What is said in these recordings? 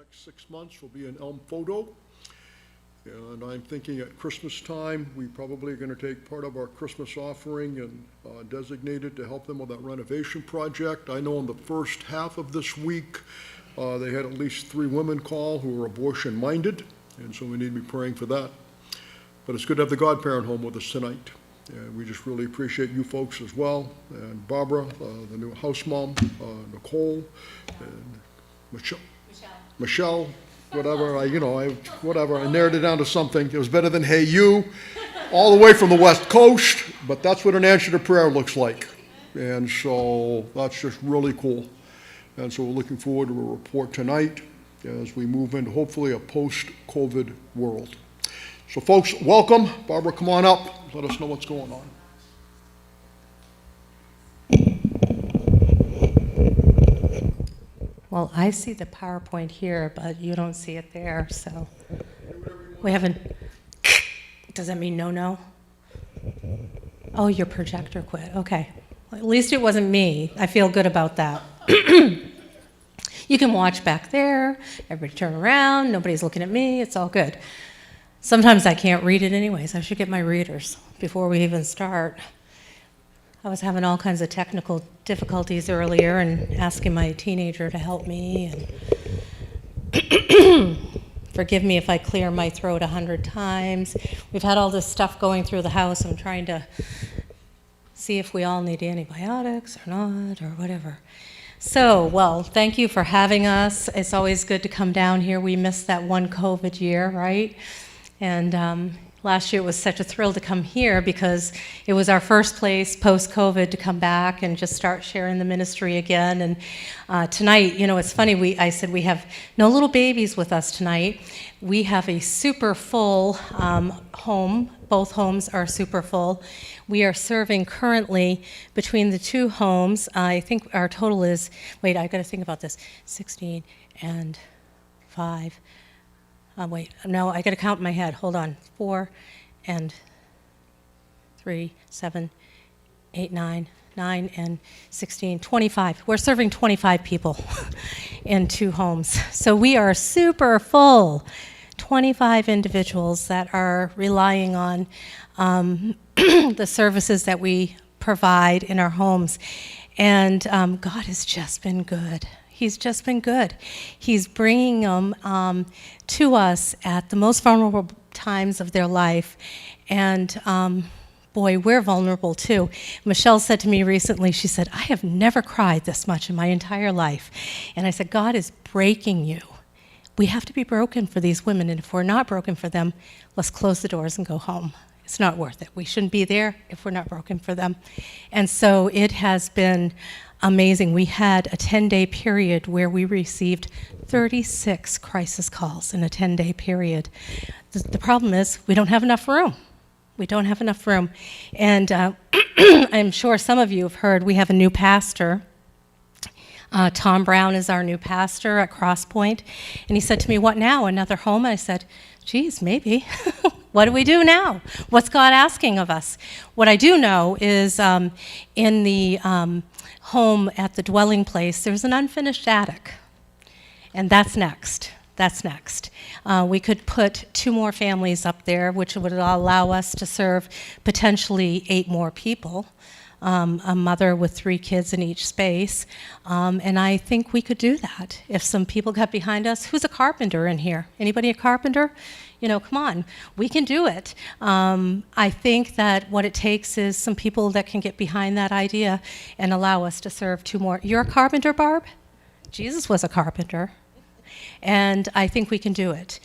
next 6 months will be an elm photo. And I'm thinking at Christmas time, we probably are going to take part of our Christmas offering and designate it to help them with that renovation project. I know in the first half of this week, they had at least 3 women call who were abortion-minded, and so we need to be praying for that. But it's good to have the Godparent Home with us tonight. And we just really appreciate you folks as well, and Barbara, the new house mom, Nicole, and Michelle, whatever, whatever, I narrowed it down to something. It was better than hey you, all the way from the West Coast, but that's what an answer to prayer looks like. And so that's just really cool. And so we're looking forward to a report tonight as we move into hopefully a post-COVID world. So folks, welcome. Barbara, come on up. Let us know what's going on. Well, I see the PowerPoint here, but you don't see it there, so we haven't. Does that mean no? Oh, your projector quit. Okay. Well, at least it wasn't me. I feel good about that. You can watch back there. Everybody turn around. Nobody's looking at me. It's all good. Sometimes I can't read it anyways. I should get my readers before we even start. I was having all kinds of technical difficulties earlier and asking my teenager to help me. And forgive me if I clear my throat 100 times. We've had all this stuff going through the house. I'm trying to see if we all need antibiotics or not or whatever. So, well, thank you for having us. It's always good to come down here. We missed that one COVID year, right? And last year it was such a thrill to come here because it was our first place post-COVID to come back and just start sharing the ministry again. And tonight, it's funny, I said we have no little babies with us tonight. We have a super full home. Both homes are super full. We are serving currently between the 2 homes. I think our total is, wait, I got to think about this, 16 and 5. Wait, no, I got to count in my head. Hold on. 4 and 3, 7, 8, 9 and 16, 25. We're serving 25 people in 2 homes. So we are super full. 25 individuals that are relying on the services that we provide in our homes. And God has just been good. He's just been good. He's bringing them to us at the most vulnerable times of their life. And boy, we're vulnerable too. Michelle said to me recently, she said, I have never cried this much in my entire life. And I said, God is breaking you. We have to be broken for these women. And if we're not broken for them, let's close the doors and go home. It's not worth it. We shouldn't be there if we're not broken for them. And so it has been amazing. We had a 10-day period where we received 36 crisis calls in a 10-day period. The problem is we don't have enough room. We don't have enough room. And I'm sure some of you have heard we have a new pastor. Tom Brown is our new pastor at Crosspoint. And he said to me, what now, another home? And I said, geez, maybe. What do we do now? What's God asking of us? What I do know is in the home at the dwelling place, there's an unfinished attic. And that's next. That's next. We could put 2 more families up there, which would allow us to serve potentially 8 more people. A mother with 3 kids in each space. And I think we could do that if some people got behind us. Who's a carpenter in here? Anybody a carpenter? Come on, we can do it. I think that what it takes is some people that can get behind that idea and allow us to serve 2 more. You're a carpenter, Barb? Jesus was a carpenter. And I think we can do it.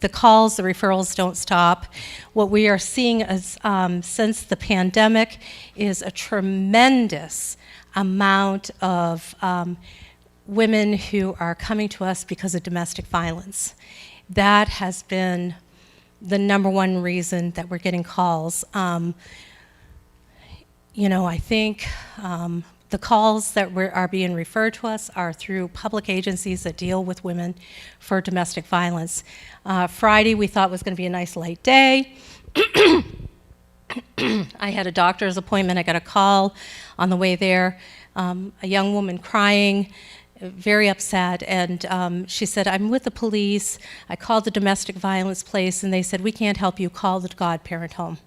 The calls, the referrals don't stop. What we are seeing is, since the pandemic is a tremendous amount of women who are coming to us because of domestic violence. That has been the #1 reason that we're getting calls. I think the calls that are being referred to us are through public agencies that deal with women for domestic violence. Friday we thought was going to be a nice light day. I had a doctor's appointment. I got a call on the way there, a young woman crying, very upset, and she said, I'm with the police. I called the domestic violence place, and they said, we can't help you, call the Godparent Home.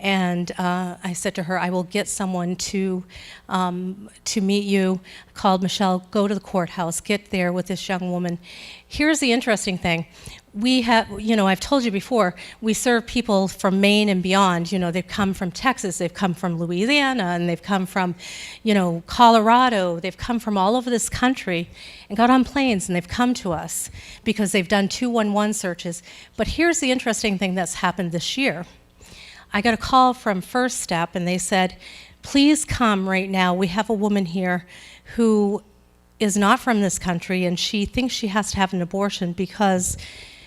And I said to her, I will get someone to meet you. I called Michelle, go to the courthouse, get there with this young woman. Here's the interesting thing. We have, I've told you before, we serve people from Maine and beyond. They've come from Texas, they've come from Louisiana, and they've come from, Colorado. They've come from all over this country and got on planes, and they've come to us because they've done 211 searches. But here's the interesting thing that's happened this year. I got a call from First Step, and they said, please come right now. We have a woman here who is not from this country, and she thinks she has to have an abortion because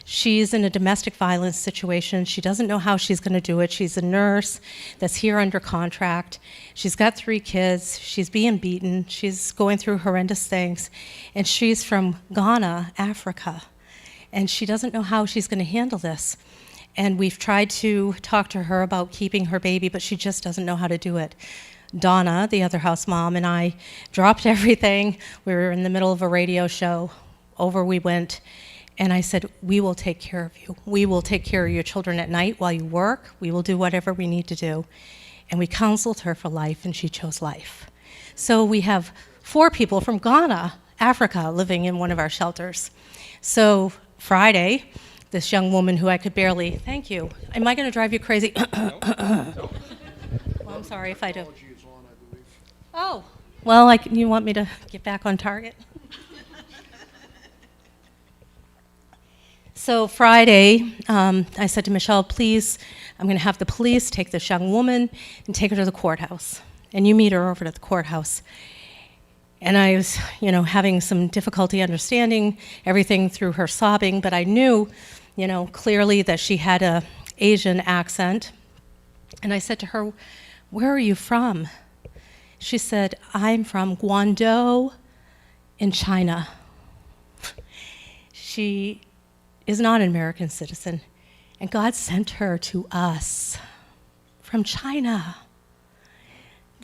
she's in a domestic violence situation. She doesn't know how she's going to do it. She's a nurse that's here under contract. She's got 3 kids. She's being beaten. She's going through horrendous things. And she's from Ghana, Africa. And she doesn't know how she's going to handle this. And we've tried to talk to her about keeping her baby, but she just doesn't know how to do it. Donna, the other house mom, and I dropped everything. We were in the middle of a radio show. Over we went. And I said, we will take care of you. We will take care of your children at night while you work. We will do whatever we need to do. And we counseled her for life, and she chose life. So we have 4 people from Ghana, Africa, living in one of our shelters. So Friday, this young woman who I could barely, thank you. Am I going to drive you crazy? No. Well, I'm sorry if I do. Technology is on, I believe. Oh, well, you want me to get back on target? So Friday, I said to Michelle, please, I'm going to have the police take this young woman and take her to the courthouse. And you meet her over to the courthouse. And I was, having some difficulty understanding everything through her sobbing, but I knew, clearly that she had a Asian accent. And I said to her, where are you from? She said, I'm from Guangdong in China. She is not an American citizen, and God sent her to us from China.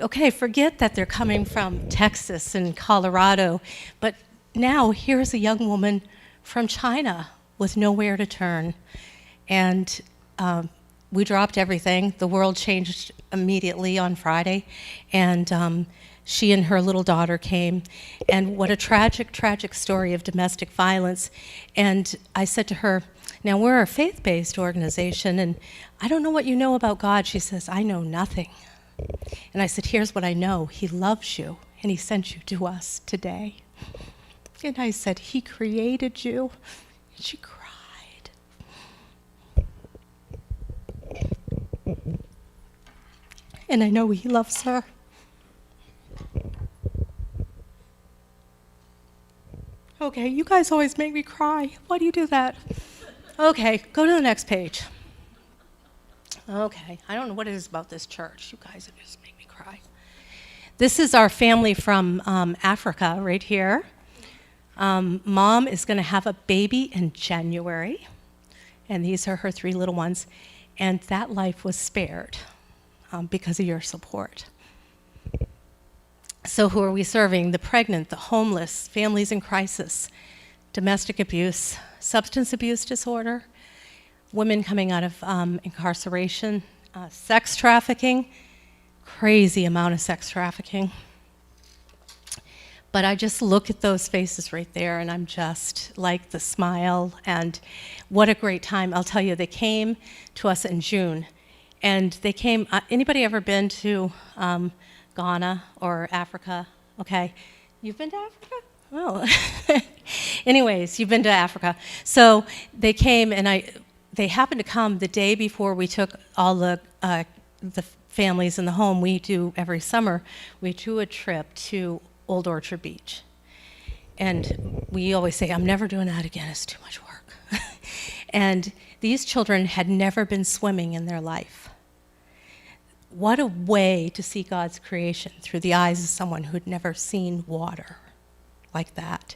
Okay, forget that they're coming from Texas and Colorado, but now here's a young woman from China with nowhere to turn. And we dropped everything. The world changed immediately on Friday, and she and her little daughter came. And what a tragic, tragic story of domestic violence. And I said to her, now we're a faith-based organization, and I don't know what you know about God. She says, I know nothing. And I said, here's what I know. He loves you, and he sent you to us today. And I said, he created you. And she cried. And I know he loves her. Okay, you guys always make me cry. Why do you do that? Okay, go to the next page. Okay, I don't know what it is about this church. You guys just make me cry. This is our family from Africa right here. Mom is going to have a baby in January, and these are her 3 little ones. And that life was spared because of your support. So who are we serving? The pregnant, the homeless, families in crisis, domestic abuse, substance abuse disorder, women coming out of incarceration, sex trafficking, crazy amount of sex trafficking. But I just look at those faces right there, and I'm just like the smile, and what a great time. I'll tell you, they came to us in June, and they came, anybody ever been to Ghana or Africa? Okay, you've been to Africa? Oh, anyways, you've been to Africa. So they came, and they happened to come the day before we took all the families in the home. We do every summer, we do a trip to Old Orchard Beach. And we always say, I'm never doing that again, it's too much work. And these children had never been swimming in their life. What a way to see God's creation through the eyes of someone who'd never seen water like that.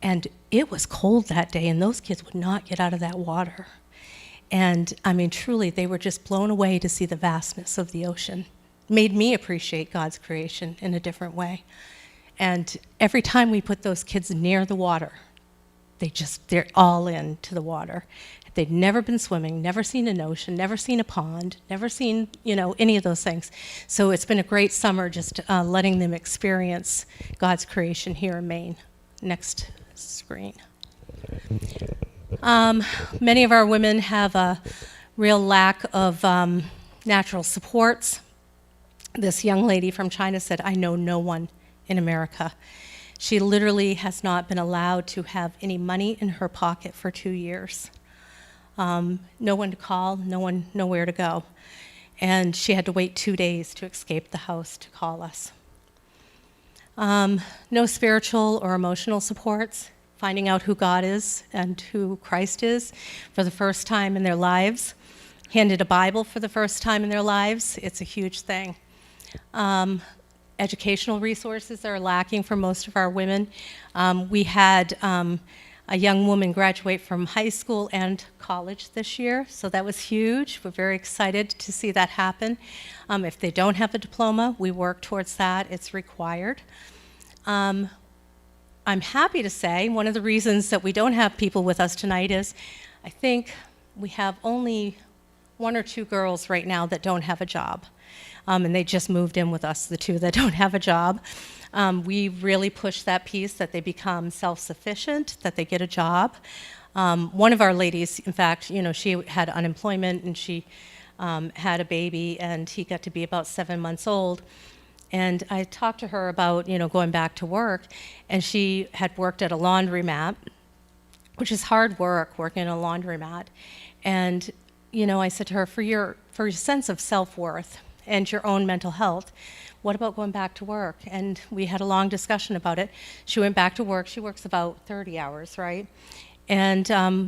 And it was cold that day, and those kids would not get out of that water. And I mean, truly, they were just blown away to see the vastness of the ocean. Made me appreciate God's creation in a different way. And every time we put those kids near the water, they're all into the water. They'd never been swimming, never seen an ocean, never seen a pond, never seen, any of those things. So it's been a great summer just letting them experience God's creation here in Maine. Next screen. Many of our women have a real lack of natural supports. This young lady from China said, "I know no one in America." She literally has not been allowed to have any money in her pocket for 2 years. No one to call, nowhere to go. And she had to wait 2 days to escape the house to call us. No spiritual or emotional supports, finding out who God is and who Christ is for the first time in their lives. Handed a Bible for the first time in their lives, it's a huge thing. Educational resources are lacking for most of our women. We had a young woman graduate from high school and college this year, so that was huge. We're very excited to see that happen. If they don't have a diploma, we work towards that. It's required. I'm happy to say one of the reasons that we don't have people with us tonight is I think we have only 1 or 2 girls right now that don't have a job. And they just moved in with us, the 2 that don't have a job. We really push that piece that they become self-sufficient, that they get a job. One of our ladies, in fact, she had unemployment and she had a baby and he got to be about 7 months old. And I talked to her about, going back to work, and she had worked at a laundromat, which is hard work, working in a laundromat. And, I said to her, for your sense of self-worth and your own mental health, what about going back to work? And we had a long discussion about it. She went back to work. She works about 30 hours, right? And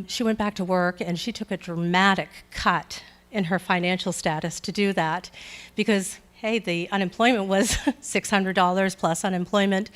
she went back to work, and she took a dramatic cut in her financial status to do that because, hey, the unemployment was $600 plus unemployment.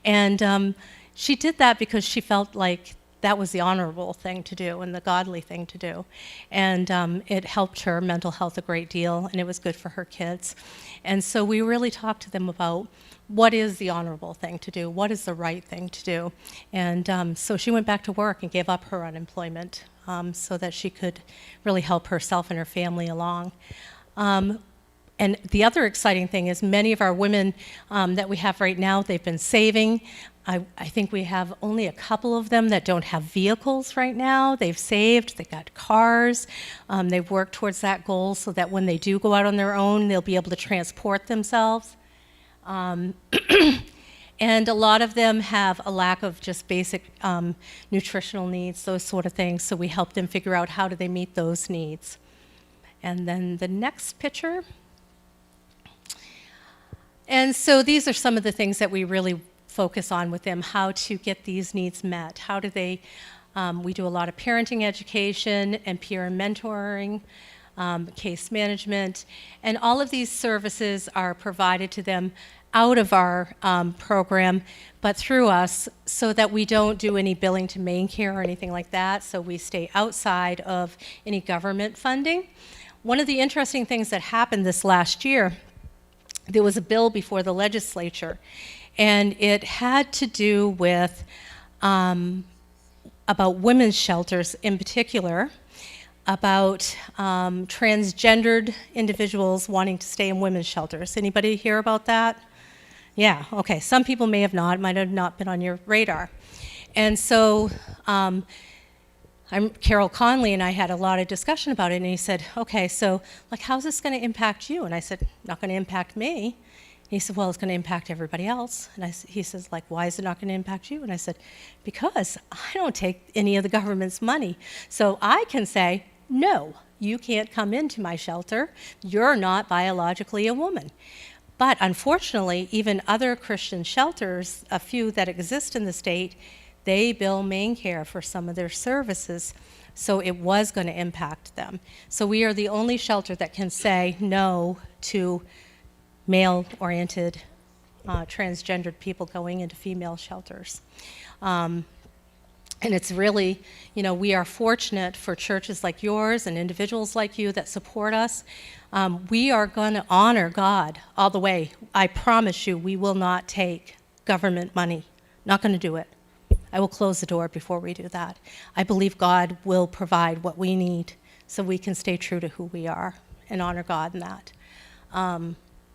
And she did that because she felt like that was the honorable thing to do and the godly thing to do. And it helped her mental health a great deal, and it was good for her kids. And so we really talked to them about what is the honorable thing to do, what is the right thing to do. And so she went back to work and gave up her unemployment so that she could really help herself and her family along. And the other exciting thing is many of our women that we have right now, they've been saving. I think we have only a couple of them that don't have vehicles right now. They've saved, they got cars. They've worked towards that goal so that when they do go out on their own, they'll be able to transport themselves. And a lot of them have a lack of just basic nutritional needs, those sort of things. So we help them figure out how do they meet those needs. And then the next picture. And so these are some of the things that we really focus on with them, how to get these needs met. How do they, we do a lot of parenting education and peer mentoring, case management, and all of these services are provided to them out of our program, but through us, so that we don't do any billing to Maine Care or anything like that, so we stay outside of any government funding. One of the interesting things that happened this last year, there was a bill before the legislature, and it had to do with about women's shelters in particular, about transgendered individuals wanting to stay in women's shelters. Anybody hear about that? Yeah, okay. Some people may have not, might have not been on your radar. And so Carol Conley and I had a lot of discussion about it, and he said, okay, so how's this going to impact you? And I said, not going to impact me. He said, well, it's going to impact everybody else. And he says, why is it not going to impact you? And I said, because I don't take any of the government's money. So I can say, no, you can't come into my shelter. You're not biologically a woman. But unfortunately, even other Christian shelters, a few that exist in the state, they bill Maine Care for some of their services. So it was going to impact them. So we are the only shelter that can say no to male-oriented, transgendered people going into female shelters. And it's really, we are fortunate for churches like yours and individuals like you that support us. We are going to honor God all the way. I promise you, we will not take government money. Not going to do it. I will close the door before we do that. I believe God will provide what we need so we can stay true to who we are and honor God in that.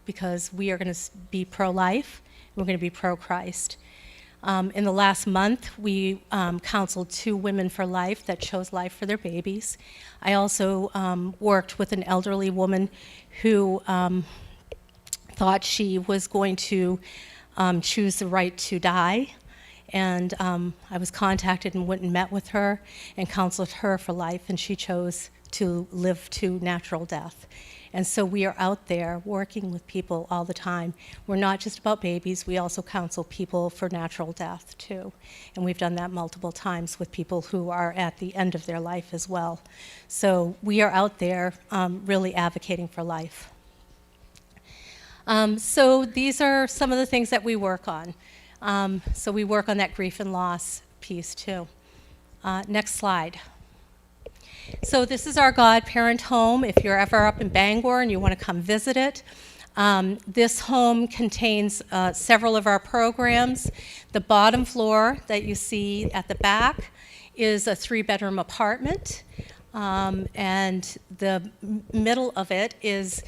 Because we are going to be pro-life, we're going to be pro-Christ. In the last month, we counseled 2 women for life that chose life for their babies. I also worked with an elderly woman who thought she was going to choose the right to die. And I was contacted and went and met with her and counseled her for life, and she chose to live to natural death. And so we are out there working with people all the time. We're not just about babies, we also counsel people for natural death too. And we've done that multiple times with people who are at the end of their life as well. So we are out there really advocating for life. So these are some of the things that we work on. So we work on that grief and loss piece too. Next slide. So this is our Godparent Home. If you're ever up in Bangor and you want to come visit it, this home contains several of our programs. The bottom floor that you see at the back is a 3-bedroom apartment, and the middle of it is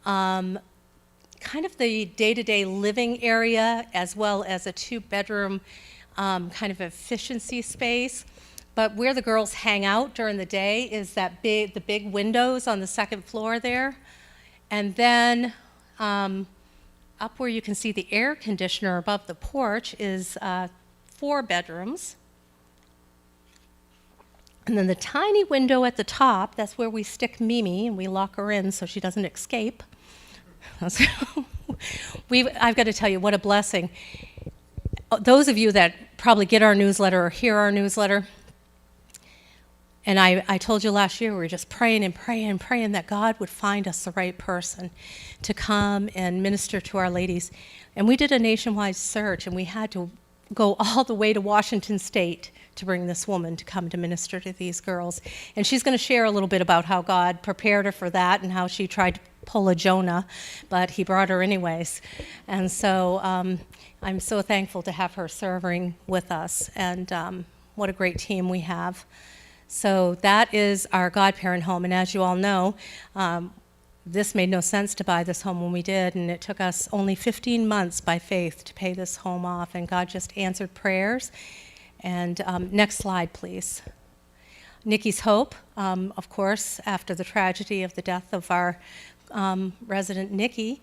kind of the day-to-day living area, as well as a 2-bedroom kind of efficiency space. But where the girls hang out during the day is the big windows on the 2nd floor there. And then up where you can see the air conditioner above the porch is 4 bedrooms. And then the tiny window at the top, that's where we stick Mimi and we lock her in so she doesn't escape. I've got to tell you, what a blessing. Those of you that probably get our newsletter or hear our newsletter, and I told you last year we were just praying and praying and praying that God would find us the right person to come and minister to our ladies. And we did a nationwide search, and we had to go all the way to Washington State to bring this woman to come to minister to these girls. And she's going to share a little bit about how God prepared her for that and how she tried to pull a Jonah, but he brought her anyways. And so I'm so thankful to have her serving with us, and what a great team we have. So that is our Godparent Home, and as you all know, this made no sense to buy this home when we did, and it took us only 15 months by faith to pay this home off, and God just answered prayers. And next slide, please. Nikkis Hope, of course, after the tragedy of the death of our resident Nikki,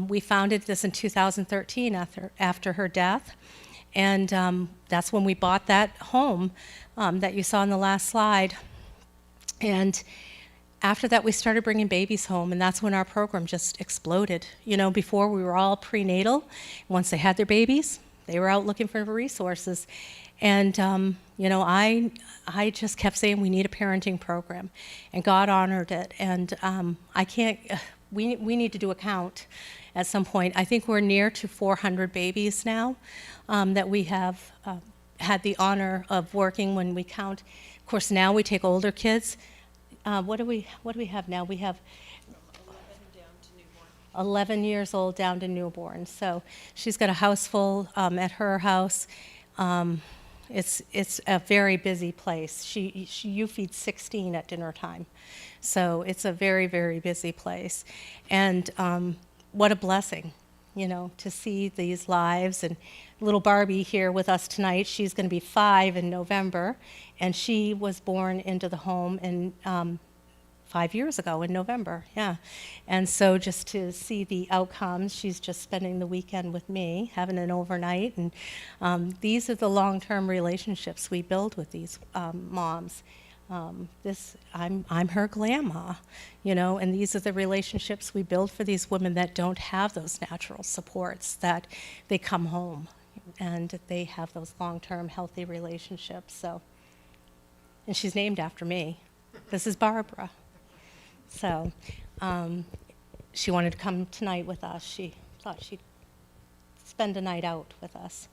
we founded this in 2013 after her death. And that's when we bought that home that you saw in the last slide. And after that, we started bringing babies home, and that's when our program just exploded. You know, before we were all prenatal. Once they had their babies, they were out looking for resources. And, you know, I just kept saying we need a parenting program, and God honored it. And we need to do a count at some point. I think we're near to 400 babies now that we have had the honor of working when we count. Of course, now we take older kids. What do we have now? We have 11 years old down to newborn. So she's got a house full at her house. It's a very busy place. You feed 16 at dinner time. So it's a very, very busy place. And what a blessing, you know, to see these lives. And little Barbie here with us tonight, she's going to be 5 in November, and she was born into the home in 5 years ago in November, yeah. And so just to see the outcomes, she's just spending the weekend with me, having an overnight, and these are the long-term relationships we build with these moms. I'm her grandma, you know, and these are the relationships we build for these women that don't have those natural supports, that they come home and they have those long-term healthy relationships. So, and she's named after me. This is Barbara. So she wanted to come tonight with us. She thought she'd spend a night out with us.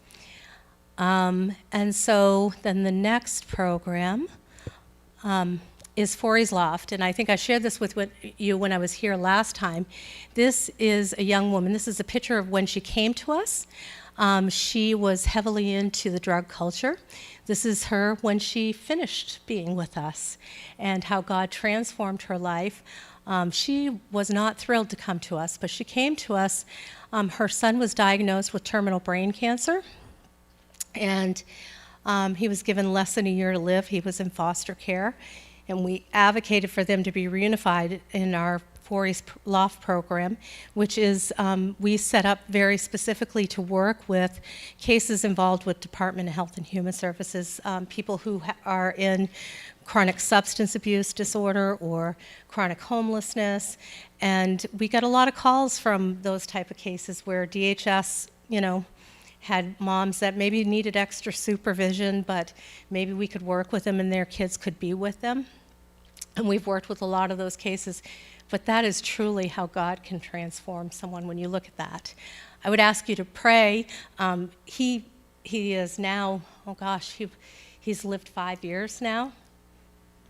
And so then the next program is Fouries Loft, and I think I shared this with you when I was here last time. This is a young woman. This is a picture of when she came to us. She was heavily into the drug culture. This is her when she finished being with us and how God transformed her life. She was not thrilled to come to us, but she came to us. Her son was diagnosed with terminal brain cancer, and he was given less than a year to live. He was in foster care, and we advocated for them to be reunified in our Fouries Loft program, which is we set up very specifically to work with cases involved with Department of Health and Human Services, people who are in chronic substance abuse disorder or chronic homelessness. And we got a lot of calls from those type of cases where DHS, had moms that maybe needed extra supervision, but maybe we could work with them and their kids could be with them. And we've worked with a lot of those cases. But that is truly how God can transform someone when you look at that. I would ask you to pray. He is now, he's lived 5 years now.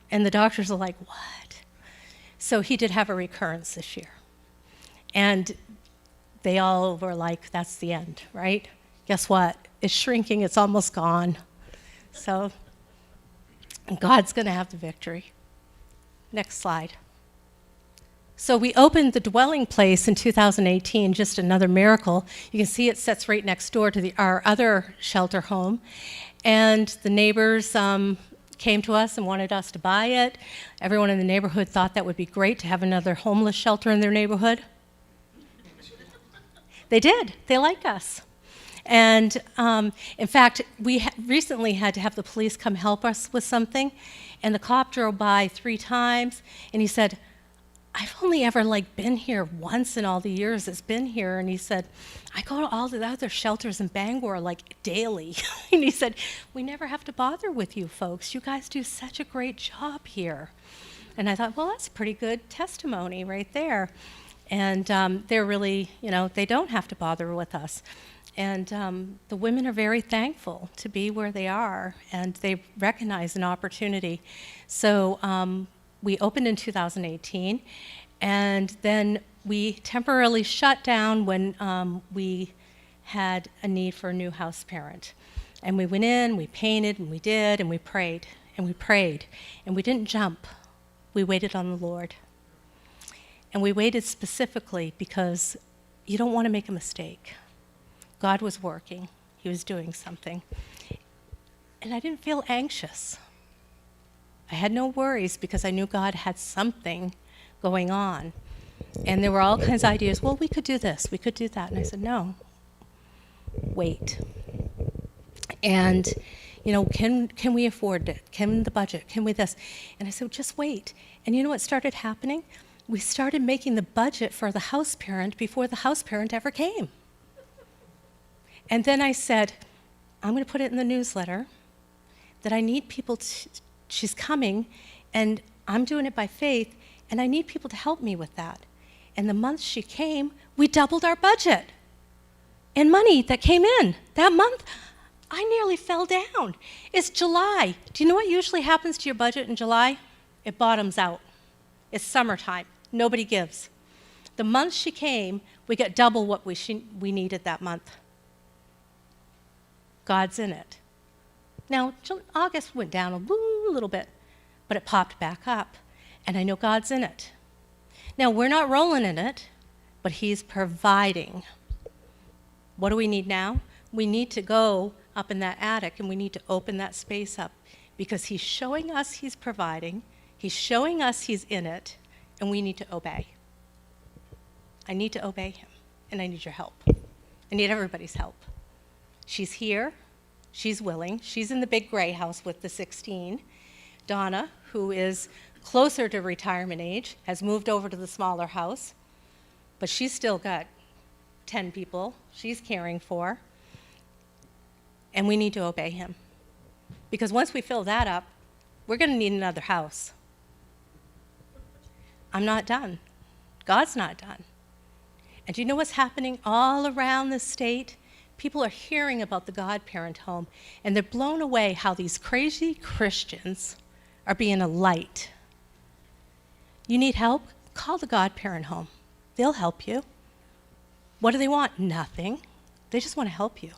And the doctors are like, what? So he did have a recurrence this year. And they all were like, that's the end, right? Guess what? It's shrinking, it's almost gone. So God's gonna have the victory. Next slide. So we opened the dwelling place in 2018, just another miracle. You can see it sits right next door to our other shelter home. And the neighbors came to us and wanted us to buy it. Everyone in the neighborhood thought that would be great to have another homeless shelter in their neighborhood. They did. They like us. And in fact, we recently had to have the police come help us with something. And the cop drove by 3 times, and he said, I've only ever been here once in all the years it's been here. And he said, I go to all the other shelters in Bangor daily. And he said, we never have to bother with you folks. You guys do such a great job here. And I thought, well, that's a pretty good testimony right there. And they're really, they don't have to bother with us. And the women are very thankful to be where they are, and they recognize an opportunity. So we opened in 2018, and then we temporarily shut down when we had a need for a new house parent. And we went in, we painted, and we did, and we prayed, and we prayed. And we didn't jump. We waited on the Lord. And we waited specifically because you don't want to make a mistake. God was working. He was doing something. And I didn't feel anxious. I had no worries because I knew God had something going on. And there were all kinds of ideas. Well, we could do this, we could do that. And I said, no, wait. And, can we afford it? Can the budget? Can we this? And I said, just wait. And you know what started happening? We started making the budget for the house parent before the house parent ever came. And then I said, I'm going to put it in the newsletter that I need people she's coming, and I'm doing it by faith, and I need people to help me with that. And the month she came, we doubled our budget. And money that came in that month, I nearly fell down. It's July. Do you know what usually happens to your budget in July? It bottoms out. It's summertime. Nobody gives. The month she came, we got double what we needed that month. God's in it. Now, August went down a little bit, but it popped back up, and I know God's in it. Now, we're not rolling in it, but He's providing. What do we need now? We need to go up in that attic, and we need to open that space up, because He's showing us He's providing, He's showing us He's in it, and we need to obey. I need to obey Him, and I need your help. I need everybody's help. She's here. She's willing. She's in the big gray house with the 16. Donna, who is closer to retirement age, has moved over to the smaller house, but she's still got 10 people she's caring for, and we need to obey Him. Because once we fill that up, we're going to need another house. I'm not done. God's not done. And do you know what's happening all around the state? People are hearing about the Godparent Home, and they're blown away how these crazy Christians are being a light. You need help? Call the Godparent Home. They'll help you. What do they want? Nothing. They just want to help you.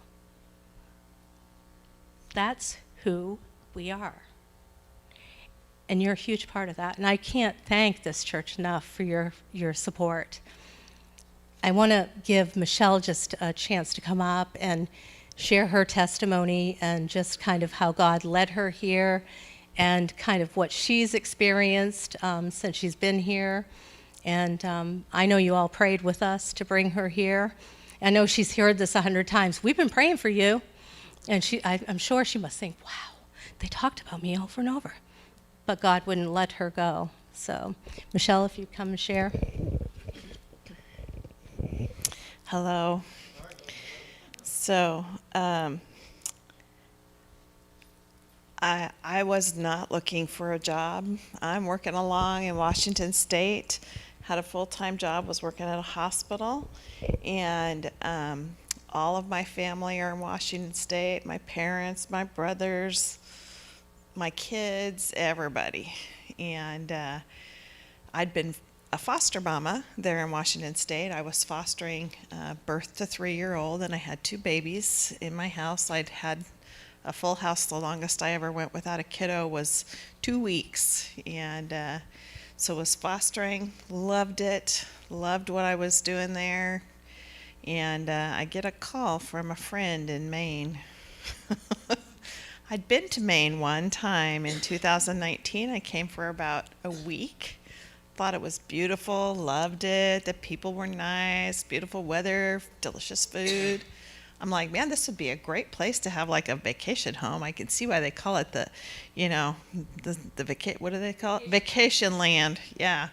That's who we are. And you're a huge part of that. And I can't thank this church enough for your support. I want to give Michelle just a chance to come up and share her testimony and just kind of how God led her here and kind of what she's experienced since she's been here. And I know you all prayed with us to bring her here. I know she's heard this 100 times. We've been praying for you. And I'm sure she must think, wow, they talked about me over and over. But God wouldn't let her go. So, Michelle, if you'd come and share. Hello. So, I was not looking for a job. I'm working along in Washington State. Had a full-time job, was working at a hospital, and all of my family are in Washington State. My parents, my brothers, my kids, everybody. And I'd been a foster mama there in Washington State. I was fostering birth to 3-year-old, and I had 2 babies in my house. I'd had a full house. The longest I ever went without a kiddo was 2 weeks. And so was fostering, loved it, loved what I was doing there. And I get a call from a friend in Maine. I'd been to Maine one time in 2019. I came for about a week. Thought it was beautiful, loved it. The people were nice, beautiful weather, delicious food. I'm like, man, this would be a great place to have like a vacation home. I can see why they call it the what do they call it? Vacation land. Yeah.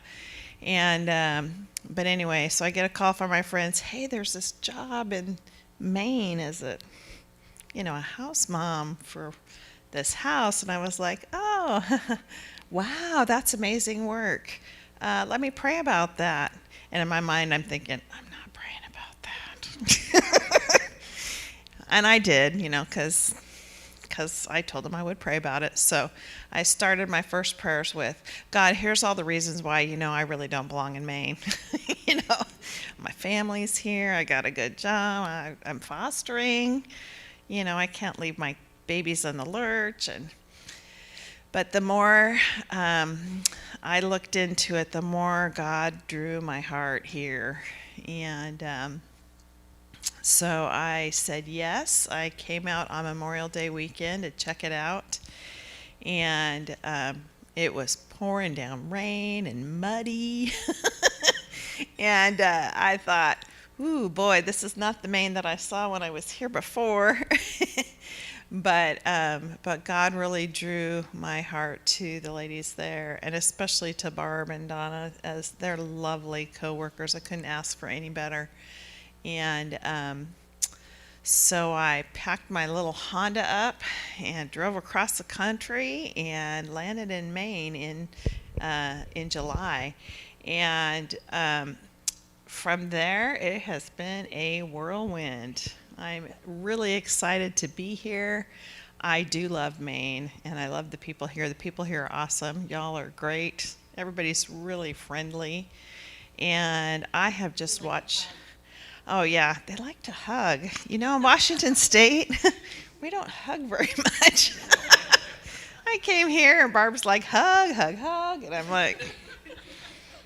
And but anyway, so I get a call from my friends. Hey, there's this job in Maine as a house mom for this house. And I was like, oh, wow, that's amazing work. Let me pray about that. And in my mind, I'm thinking, I'm not praying about that. And I did, because I told him I would pray about it. So I started my first prayers with, God, here's all the reasons why, I really don't belong in Maine. My family's here. I got a good job. I'm fostering. I can't leave my babies in the lurch. But the more I looked into it, the more God drew my heart here. And so I said yes. I came out on Memorial Day weekend to check it out. And it was pouring down rain and muddy. And I thought, ooh, boy, this is not the Maine that I saw when I was here before. But God really drew my heart to the ladies there, and especially to Barb and Donna, as they're lovely co-workers. I couldn't ask for any better. And so I packed my little Honda up and drove across the country and landed in Maine in July. And from there, it has been a whirlwind. I'm really excited to be here. I do love Maine, and I love the people here. The people here are awesome. Y'all are great. Everybody's really friendly. And I have just watched... Oh, yeah, they like to hug. In Washington State, we don't hug very much. I came here, and Barb's like, hug, hug, hug. And I'm like,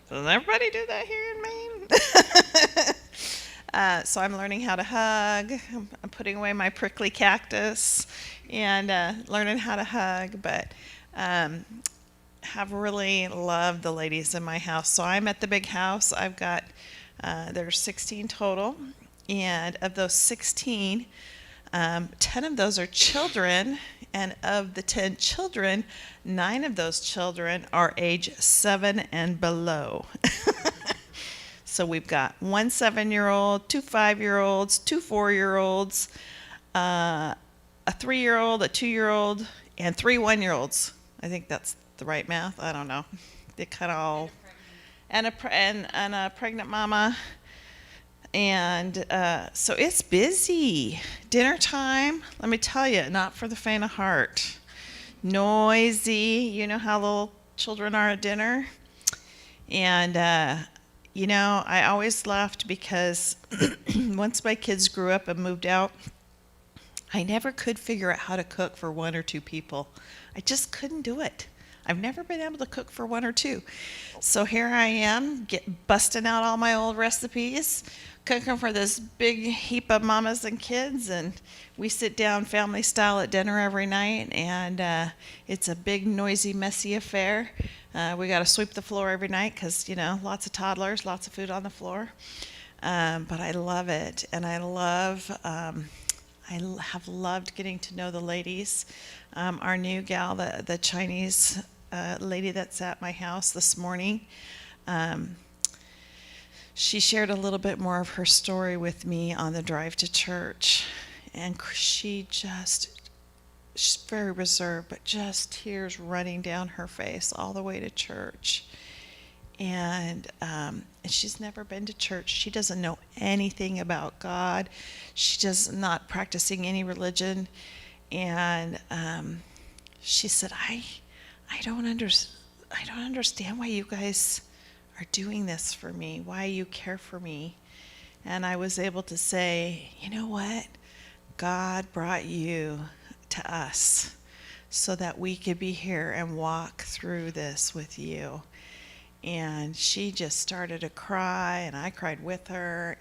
does everybody do that here in Maine? So I'm learning how to hug. I'm putting away my prickly cactus and learning how to hug. But have really loved the ladies in my house. So I'm at the big house. I've got... there's 16 total, and of those 16, 10 of those are children, and of the 10 children, 9 of those children are age 7 and below. So we've got 1 7-year-old, 2 5-year-olds, 2 4-year-olds, a 3-year-old, a 2-year-old, and 3 1-year-olds. I think that's the right math. I don't know. They kind of all... And a pregnant mama. And so it's busy. Dinner time, let me tell you, not for the faint of heart. Noisy. You know how little children are at dinner? And you know, I always laughed because once my kids grew up and moved out, I never could figure out how to cook for one or two people. I just couldn't do it. I've never been able to cook for one or two. So here I am, busting out all my old recipes, cooking for this big heap of mamas and kids, and we sit down family style at dinner every night, and it's a big, noisy, messy affair. We got to sweep the floor every night because, you know, lots of toddlers, lots of food on the floor. But I love it, and I have loved getting to know the ladies. Our new gal, the Chinese lady that's at my house this morning, she shared a little bit more of her story with me on the drive to church. And she's very reserved, but just tears running down her face all the way to church. And she's never been to church. She doesn't know anything about God. She does not practicing any religion. And she said, I don't understand why you guys are doing this for me, why you care for me. And I was able to say, you know what? God brought you to us so that we could be here and walk through this with you. And she just started to cry, and I cried with her.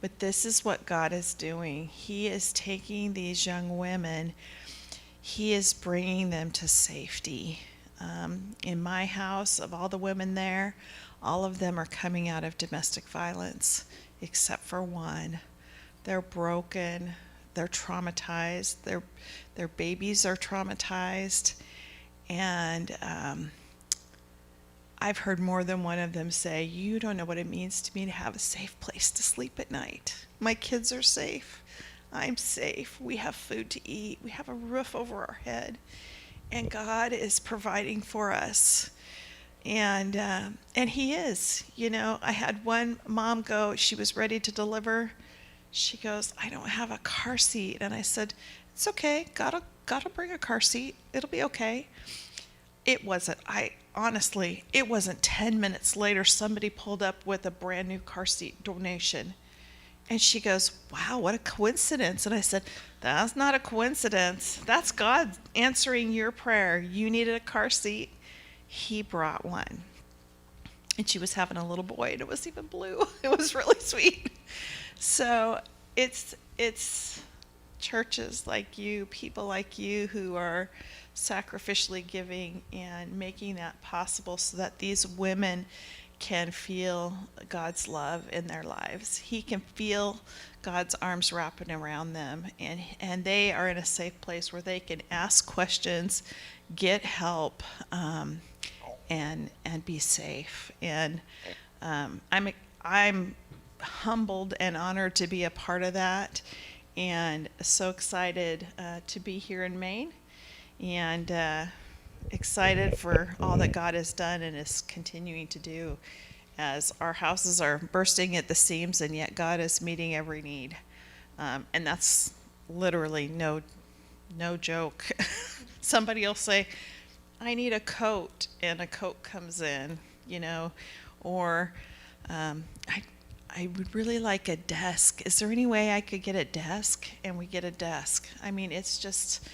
But this is what God is doing. He is taking these young women, He is bringing them to safety. In my house, of all the women there, all of them are coming out of domestic violence, except for one. They're broken. They're traumatized. Their babies are traumatized. And I've heard more than one of them say, you don't know what it means to me to have a safe place to sleep at night. My kids are safe. I'm safe. We have food to eat. We have a roof over our head. And God is providing for us. And He is. You know, I had one mom go, she was ready to deliver. She goes, I don't have a car seat. And I said, it's okay. God'll bring a car seat. It'll be okay. It wasn't. Honestly, it wasn't 10 minutes later, somebody pulled up with a brand new car seat donation. And she goes, wow, what a coincidence. And I said, that's not a coincidence. That's God answering your prayer. You needed a car seat. He brought one. And she was having a little boy, and it was even blue. It was really sweet. So it's churches like you, people like you who are sacrificially giving and making that possible so that these women can feel God's love in their lives. He can feel God's arms wrapping around them, and they are in a safe place where they can ask questions, get help, and be safe. And I'm humbled and honored to be a part of that, and so excited to be here in Maine, and excited for all that God has done and is continuing to do, as our houses are bursting at the seams, and yet God is meeting every need. And that's literally no joke. Somebody will say, I need a coat, and a coat comes in, you know, or I would really like a desk. Is there any way I could get a desk? And we get a desk. I mean, it's just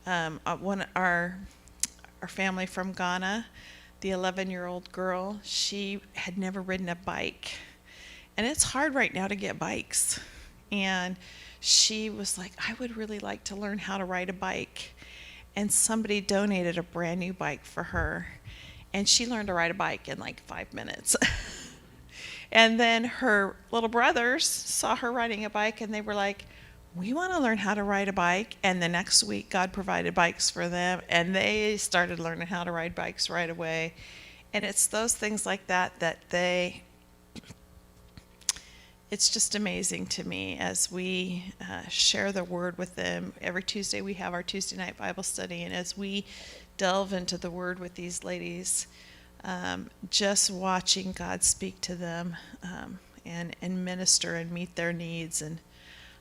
our family from Ghana, the 11-year-old girl, she had never ridden a bike. And it's hard right now to get bikes. And she was like, I would really like to learn how to ride a bike. And somebody donated a brand new bike for her. And she learned to ride a bike in like 5 minutes. And then her little brothers saw her riding a bike, and they were like, we want to learn how to ride a bike. And the next week, God provided bikes for them, and they started learning how to ride bikes right away. And it's those things like that it's just amazing to me as we share the word with them. Every Tuesday we have our Tuesday night Bible study, and as we delve into the word with these ladies, just watching God speak to them and minister and meet their needs. And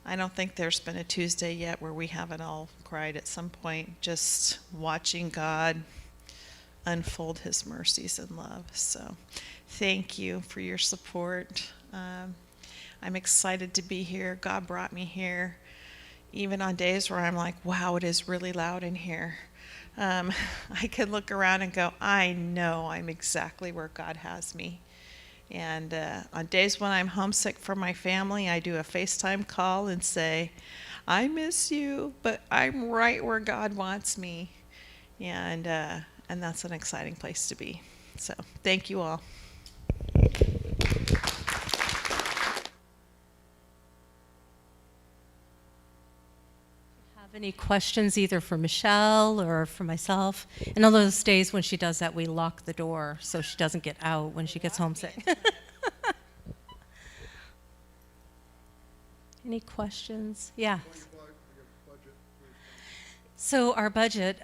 I don't think there's been a Tuesday yet where we haven't all cried at some point, just watching God unfold his mercies and love. So thank you for your support. I'm excited to be here. God brought me here, even on days where I'm like, wow, it is really loud in here. I can look around and go, I know I'm exactly where God has me. And on days when I'm homesick for my family, I do a FaceTime call and say, I miss you, but I'm right where God wants me. And that's an exciting place to be. So thank you all. Have any questions either for Michelle or for myself? And on those days when she does that, we lock the door so she doesn't get out when she gets homesick. Any questions? Yeah. So our budget,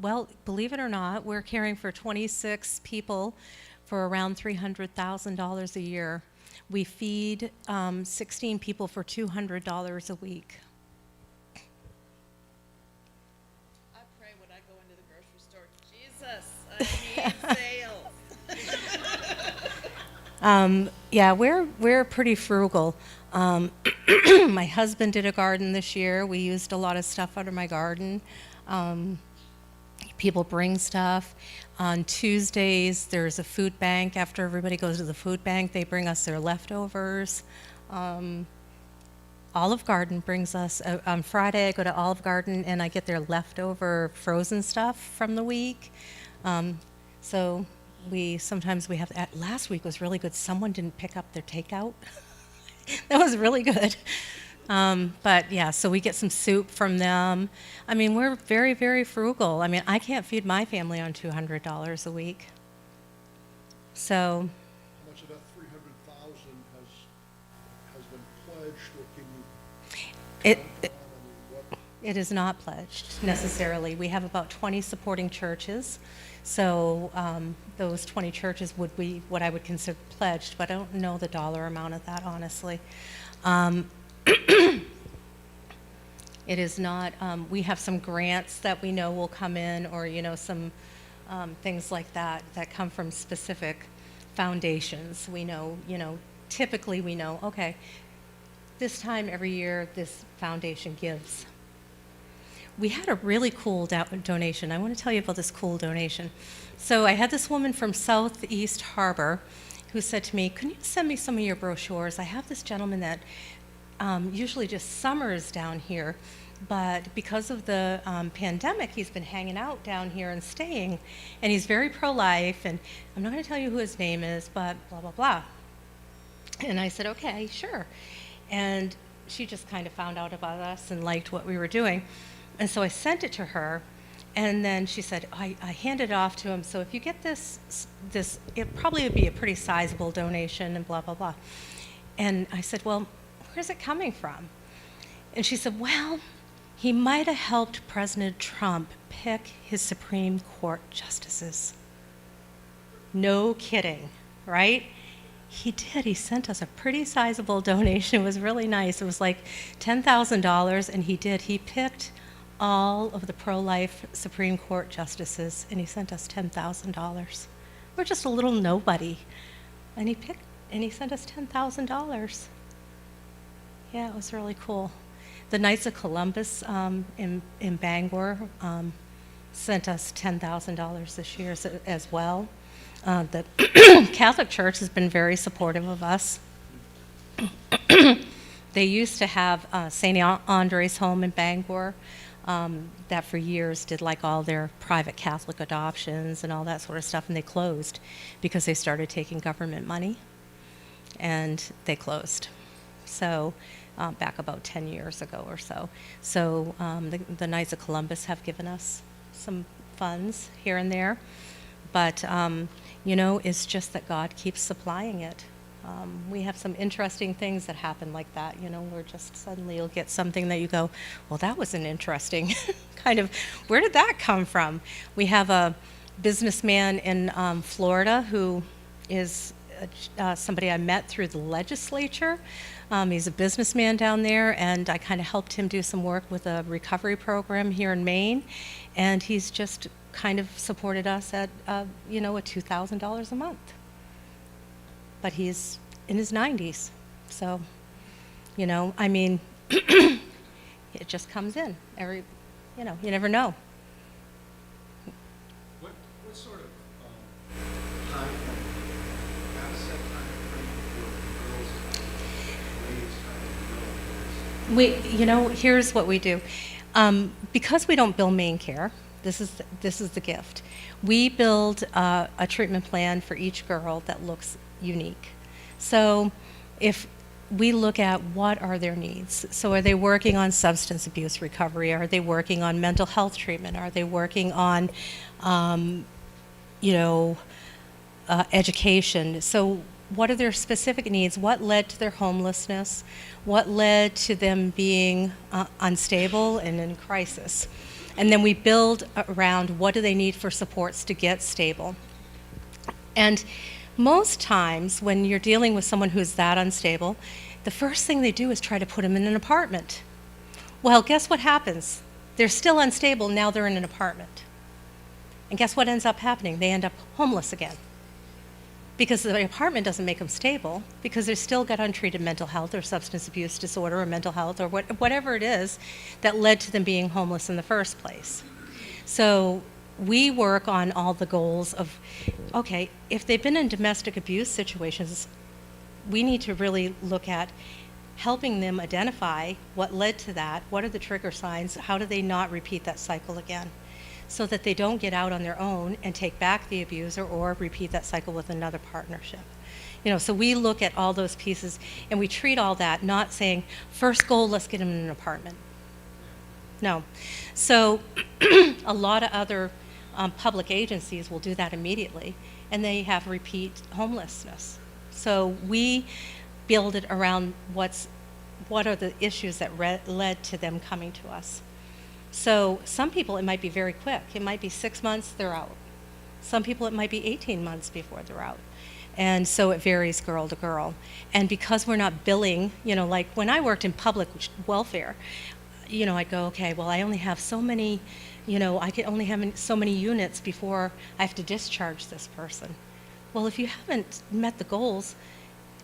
well, believe it or not, we're caring for 26 people for around $300,000 a year. We feed 16 people for $200 a week. I pray when I go into the grocery store, Jesus, I need sales. Yeah, we're pretty frugal. My husband did a garden this year. We used a lot of stuff out of my garden. People bring stuff. On Tuesdays, there's a food bank. After everybody goes to the food bank, they bring us their leftovers. Olive Garden brings us, on Friday, I go to Olive Garden and I get their leftover frozen stuff from the week. So sometimes we have, last week was really good. Someone didn't pick up their takeout. That was really good. But yeah, so we get some soup from them. I mean, we're very, very frugal. I mean, I can't feed my family on $200 a week. So. How much of that 300,000 has been pledged, or can you? It is not pledged necessarily. We have about 20 supporting churches. So those 20 churches would be what I would consider pledged, but I don't know the dollar amount of that, honestly. It is not, we have some grants that we know will come in, or, some things like that come from specific foundations. We know, typically we know, okay, this time every year this foundation gives. We had a really cool donation. I want to tell you about this cool donation. So I had this woman from Southeast Harbor who said to me, can you send me some of your brochures? I have this gentleman that usually just summers down here, but because of the pandemic, he's been hanging out down here and staying, and he's very pro-life, and I'm not going to tell you who his name is, but blah, blah, blah. And I said, okay, sure. And she just kind of found out about us and liked what we were doing. And so I sent it to her, and then she said, I handed it off to him, so if you get this, it probably would be a pretty sizable donation, and blah, blah, blah. And I said, well, where's it coming from? And she said, well, he might have helped President Trump pick his Supreme Court justices. No kidding, right? He did. He sent us a pretty sizable donation. It was really nice. It was like $10,000, and he did. He picked all of the pro-life Supreme Court justices, and he sent us $10,000. We're just a little nobody, and he sent us $10,000. Yeah, it was really cool. The Knights of Columbus in Bangor sent us $10,000 this year as well. The Catholic Church has been very supportive of us. They used to have St. Andre's Home in Bangor that for years did like all their private Catholic adoptions and all that sort of stuff, and they closed because they started taking government money, and they closed. So back about 10 years ago or so. So the Knights of Columbus have given us some funds here and there, but it's just that God keeps supplying it. We have some interesting things that happen like that, where just suddenly you'll get something that you go, well, that was an interesting kind of, where did that come from? We have a businessman in Florida who is somebody I met through the legislature. He's a businessman down there, and I kind of helped him do some work with a recovery program here in Maine, and he's just kind of supported us at, you know, at $2,000 a month. But he's in his 90s, so, you know, I mean, it just comes in every, you know, you never know. What sort of time frame, how to set time frame for girls and ladies trying to develop this? You know, here's what we do. Because we don't bill main care, this is the gift. We build a treatment plan for each girl that looks unique. So if we look at what are their needs. So are they working on substance abuse recovery? Are they working on mental health treatment? Are they working on, you know, education? So what are their specific needs? What led to their homelessness? What led to them being unstable and in crisis? And then we build around what do they need for supports to get stable. And most times when you're dealing with someone who's that unstable, the first thing they do is try to put them in an apartment. Well, guess what happens? They're still unstable, now they're in an apartment. And guess what ends up happening? They end up homeless again. Because the apartment doesn't make them stable, because they've still got untreated mental health or substance abuse disorder or mental health or whatever it is that led to them being homeless in the first place. So we work on all the goals of, okay, if they've been in domestic abuse situations, we need to really look at helping them identify what led to that, what are the trigger signs, how do they not repeat that cycle again, so that they don't get out on their own and take back the abuser or repeat that cycle with another partnership. You know, so we look at all those pieces and we treat all that, not saying, first goal, let's get them in an apartment. No. So a lot of other public agencies will do that immediately, and they have repeat homelessness. So we build it around what are the issues that led to them coming to us. So some people, it might be very quick. It might be 6 months, they're out. Some people, it might be 18 months before they're out. And so it varies girl to girl. And because we're not billing, you know, like when I worked in public welfare, you know, I'd go, okay, well, I only have so many, you know, I can only have so many units before I have to discharge this person. Well, if you haven't met the goals,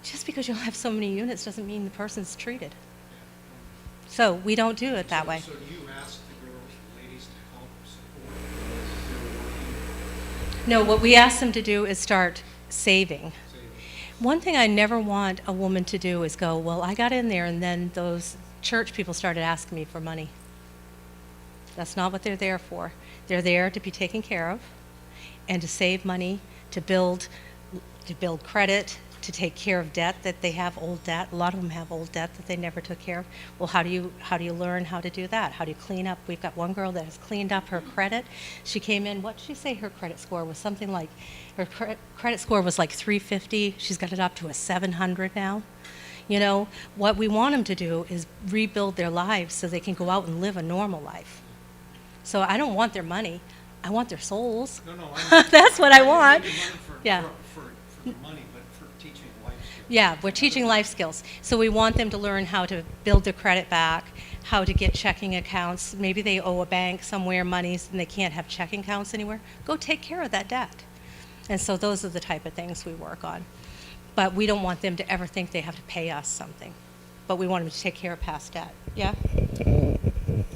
just because you have so many units doesn't mean the person's treated. So we don't do it that way. So do you ask the girls, the ladies to help support as they're working? No, what we ask them to do is start saving. Say, One thing I never want a woman to do is go, well, I got in there and then those church people started asking me for money. That's not what they're there for. They're there to be taken care of and to save money, to build credit, to take care of debt that they have, old debt. A lot of them have old debt that they never took care of. Well, how do you learn how to do that? How do you clean up? We've got one girl that has cleaned up her credit. She came in, what did she say her credit score was? Something like, her credit score was like 350. She's got it up to a 700 now. You know, what we want them to do is rebuild their lives so they can go out and live a normal life. So I don't want their money. I want their souls. no, That's what I want. Money for, Yeah. For the money, but for teaching life skills. Yeah, we're teaching life skills. So we want them to learn how to build their credit back, how to get checking accounts. Maybe they owe a bank somewhere money and they can't have checking accounts anywhere. Go take care of that debt. And so those are the type of things we work on. But we don't want them to ever think they have to pay us something. But we want them to take care of past debt. Yeah?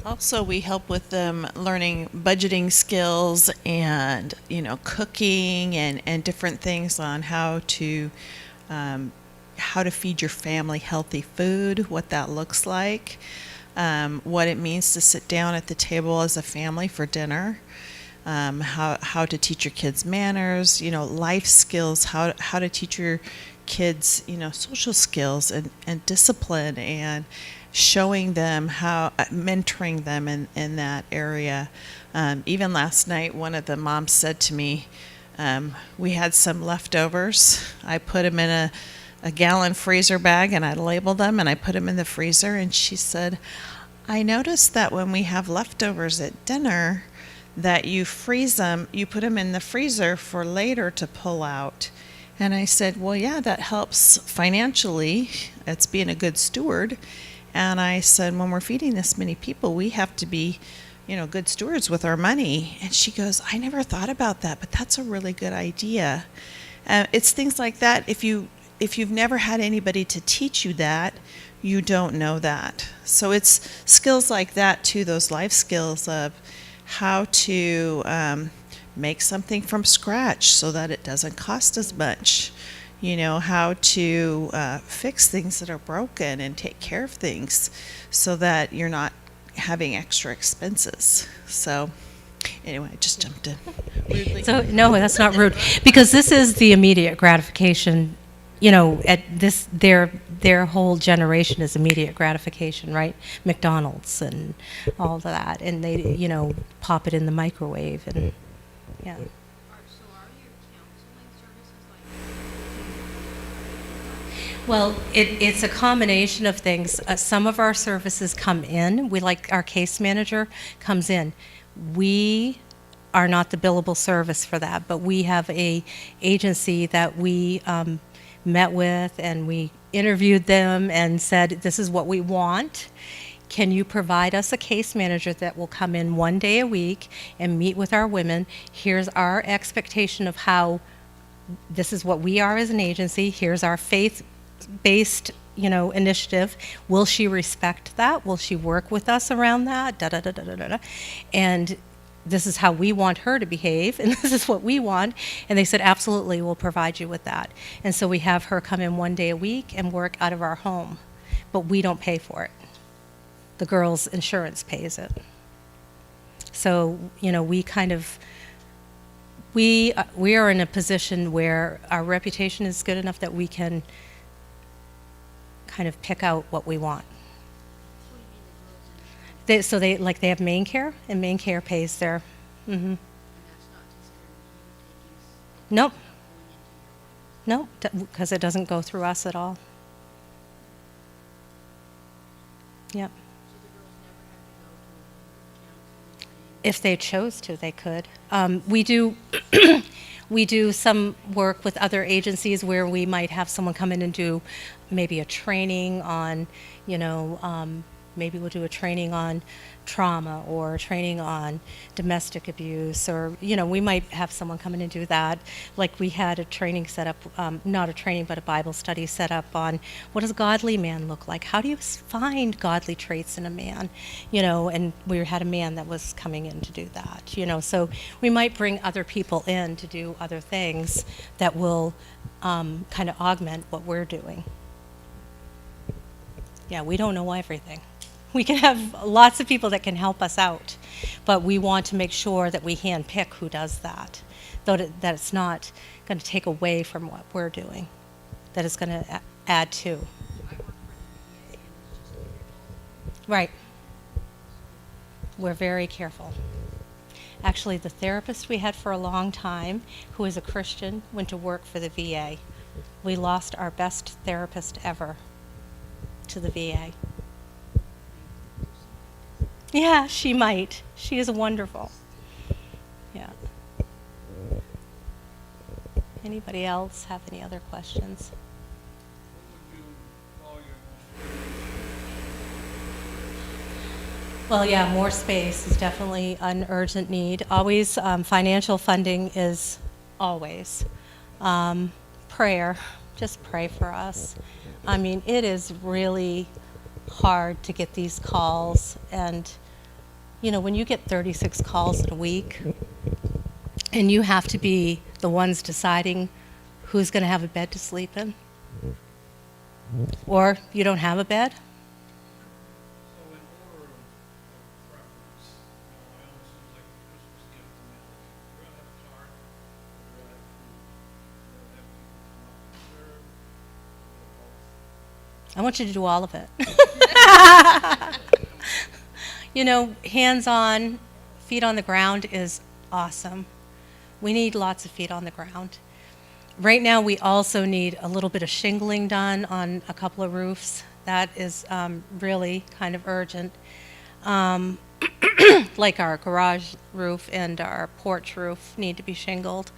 Also, we help with them learning budgeting skills and, you know, cooking and different things on how to feed your family healthy food, what that looks like, what it means to sit down at the table as a family for dinner, how to teach your kids manners, you know, life skills, how to teach your kids, you know, social skills and discipline, and showing them how, mentoring them in that area. Even last night, one of the moms said to me, we had some leftovers. I put them in a gallon freezer bag and I labeled them and I put them in the freezer. And she said, I noticed that when we have leftovers at dinner, that you freeze them, you put them in the freezer for later to pull out. And I said, well, yeah, that helps financially. It's being a good steward. And I said, when we're feeding this many people, we have to be, good stewards with our money. And she goes, I never thought about that, but that's a really good idea. It's things like that. If you've never had anybody to teach you that, you don't know that. So it's skills like that too, those life skills of how to make something from scratch so that it doesn't cost as much. How to fix things that are broken and take care of things so that you're not having extra expenses. So anyway, I just jumped in rudely. So, no, that's not rude, because this is the immediate gratification, at this, their whole generation is immediate gratification, right? McDonald's and all of that, and they, pop it in the microwave, and, yeah. So are your counseling services like? Well, it's a combination of things. Some of our services come in. Our case manager comes in. We are not the billable service for that, but we have a agency that we met with, and we interviewed them and said, this is what we want. Can you provide us a case manager that will come in 1 day a week and meet with our women? Here's our expectation of how, this is what we are as an agency. Here's our faith-based, initiative. Will she respect that? Will she work with us around that? Da da da da da da. And this is how we want her to behave, and this is what we want. And they said, absolutely, we'll provide you with that. And so we have her come in 1 day a week and work out of our home, but we don't pay for it. The girls' insurance pays it. So, we kind of, we are in a position where our reputation is good enough that we can kind of pick out what we want. They have Maine Care, and Maine Care pays their, And that's not considered you taking nope, going into your nope, because it doesn't go through us at all. Yep. So the girls never have to go to a counseling thing? If they chose to, they could. We do, we do some work with other agencies where we might have someone come in and do maybe a training on, maybe we'll do a training on trauma or a training on domestic abuse, or, we might have someone come in and do that. Like we had a training set up, not a training, but a Bible study set up on what does a godly man look like? How do you find godly traits in a man? And we had a man that was coming in to do that, so we might bring other people in to do other things that will kind of augment what we're doing. Yeah, we don't know everything. We can have lots of people that can help us out, but we want to make sure that we handpick who does that, that it's not going to take away from what we're doing, that it's going to add to. I work for the VA and it's just difficult. Right. We're very careful. Actually, the therapist we had for a long time, who is a Christian, went to work for the VA. We lost our best therapist ever to the VA. Yeah, she might. She is wonderful. Yeah. Anybody else have any other questions? Well, yeah, more space is definitely an urgent need. Always, financial funding is always. Prayer, just pray for us. I mean, it is really hard to get these calls, and when you get 36 calls in a week and you have to be the ones deciding who's going to have a bed to sleep in, or you don't have a bed. So in order of preference, I always feel like a Christmas gift to me. Would you rather have a card, or would you rather have food? Would you rather have people come up and serve, or both? I want you to do all of it. Hands-on, feet on the ground is awesome. We need lots of feet on the ground. Right now, we also need a little bit of shingling done on a couple of roofs. That is really kind of urgent. Like our garage roof and our porch roof need to be shingled.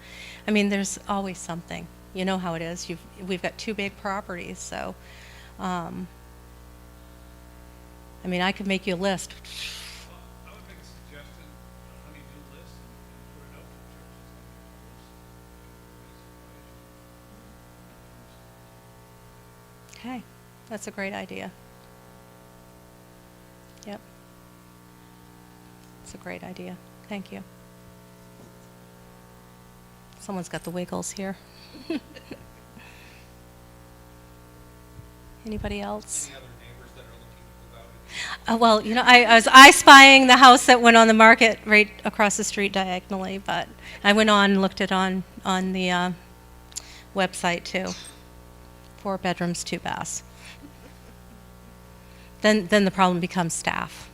I mean, there's always something. You know how it is. We've got 2 big properties, so I mean, I could make you a list. I would make a suggestion Okay, that's a great idea. Yep. It's a great idea. Thank you. Someone's got the wiggles here. Anybody else? Any other neighbors that are looking to move out? Well, I was spying the house that went on the market right across the street diagonally, but I went on and looked it on the website too. 4 bedrooms, 2 baths. Then the problem becomes staff.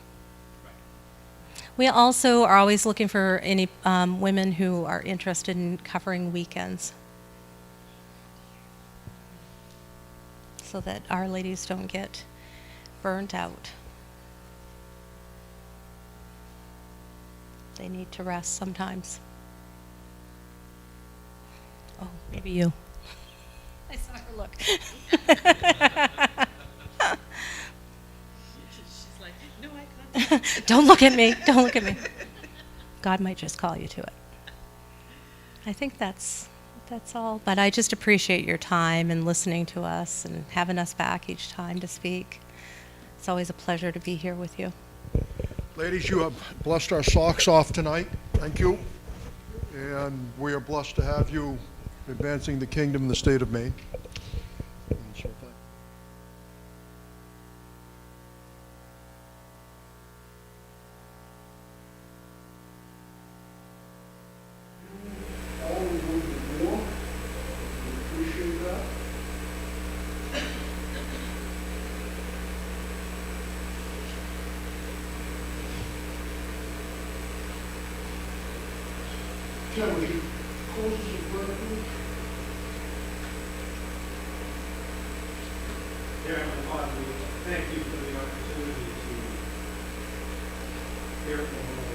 We also are always looking for any women who are interested in covering weekends, so that our ladies don't get burnt out. They need to rest sometimes. Oh, maybe you. I saw her look. She's like, no eye contact. Don't look at me. Don't look at me. God might just call you to it. I think that's all. But I just appreciate your time and listening to us and having us back each time to speak. It's always a pleasure to be here with you. Ladies, you have blessed our socks off tonight. Thank you. And we are blessed to have you advancing the kingdom in the state of Maine. And so thank- All a little bit more. We appreciate that. Ken, would you close this in prayer, please? Dear Heavenly Father, we thank you for the opportunity to hear from the